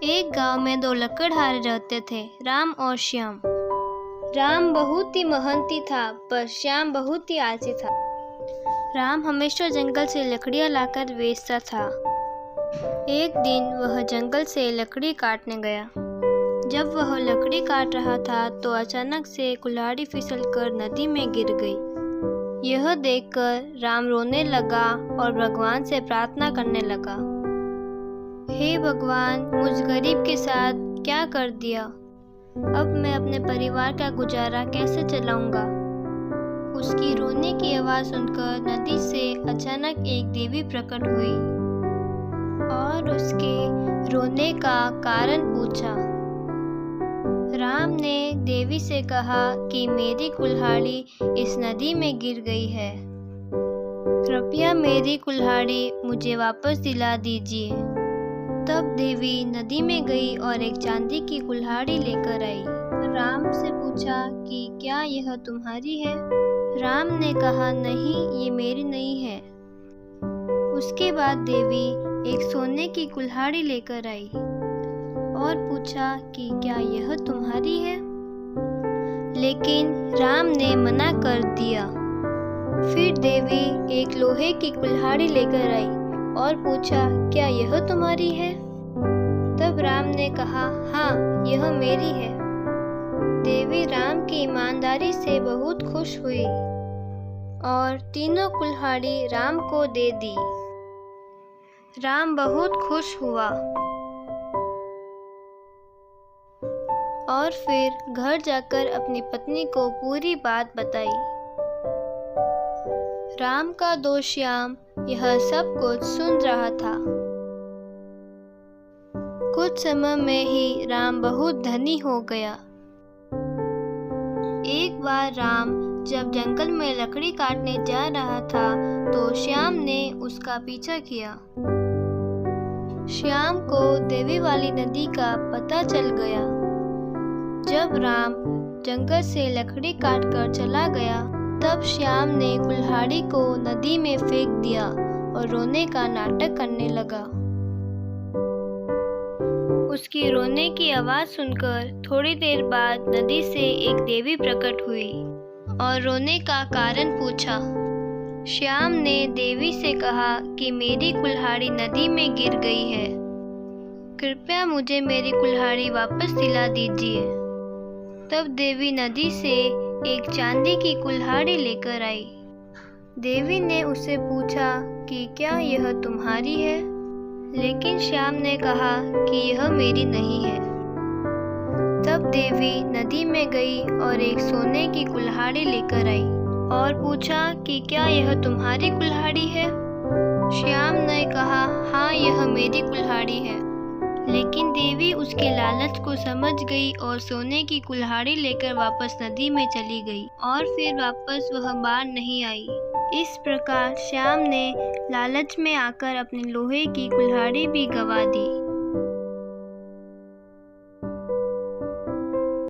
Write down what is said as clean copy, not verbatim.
एक गांव में दो लकड़हारे रहते थे, राम और श्याम। राम बहुत ही मेहनती था, पर श्याम बहुत ही आलसी था। राम हमेशा जंगल से लकड़ियां लाकर बेचता था। एक दिन वह जंगल से लकड़ी काटने गया। जब वह लकड़ी काट रहा था तो अचानक से कुल्हाड़ी फिसलकर नदी में गिर गई। यह देखकर राम रोने लगा और भगवान से प्रार्थना करने लगा, हे भगवान, मुझ गरीब के साथ क्या कर दिया? अब मैं अपने परिवार का गुजारा कैसे चलाऊंगा? उसकी रोने की आवाज़ सुनकर नदी से अचानक एक देवी प्रकट हुई और उसके रोने का कारण पूछा। राम ने देवी से कहा कि मेरी कुल्हाड़ी इस नदी में गिर गई है। कृपया मेरी कुल्हाड़ी मुझे वापस दिला दीजिए। तब देवी नदी में गई और एक चांदी की कुल्हाड़ी लेकर आई। राम से पूछा कि क्या यह तुम्हारी है? राम ने कहा, नहीं, ये मेरी नहीं है। उसके बाद देवी एक सोने की कुल्हाड़ी लेकर आई और पूछा कि क्या यह तुम्हारी है? लेकिन राम ने मना कर दिया। फिर देवी एक लोहे की कुल्हाड़ी लेकर आई और पूछा, क्या यह तुम्हारी है? तब राम ने कहा, हाँ, यह मेरी है। देवी राम की ईमानदारी से बहुत खुश हुई और तीनों कुल्हाड़ी राम को दे दी। राम बहुत खुश हुआ और फिर घर जाकर अपनी पत्नी को पूरी बात बताई। राम का दोस्त श्याम यह सब कुछ सुन रहा था। कुछ समय में ही राम बहुत धनी हो गया। एक बार राम जब जंगल में लकड़ी काटने जा रहा था तो श्याम ने उसका पीछा किया। श्याम को देवी वाली नदी का पता चल गया। जब राम जंगल से लकड़ी काटकर चला गया तब श्याम ने कुल्हाड़ी को नदी में फेंक दिया और रोने का नाटक करने लगा। उसकी रोने की आवाज़ सुनकर थोड़ी देर बाद नदी से एक देवी प्रकट हुई और रोने का कारण पूछा। श्याम ने देवी से कहा कि मेरी कुल्हाड़ी नदी में गिर गई है। कृपया मुझे मेरी कुल्हाड़ी वापस दिला दीजिए। तब देवी नदी से एक चांदी की कुल्हाड़ी लेकर आई। देवी ने उससे पूछा कि क्या यह तुम्हारी है? लेकिन श्याम ने कहा कि यह मेरी नहीं है। तब देवी नदी में गई और एक सोने की कुल्हाड़ी लेकर आई और पूछा कि क्या यह तुम्हारी कुल्हाड़ी है? श्याम ने कहा, हाँ, यह मेरी कुल्हाड़ी है। लेकिन देवी उसके लालच को समझ गई और सोने की कुल्हाड़ी लेकर वापस नदी में चली गई और फिर वापस वह बाहर नहीं आई। इस प्रकार श्याम ने लालच में आकर अपनी लोहे की कुल्हाड़ी भी गंवा दी।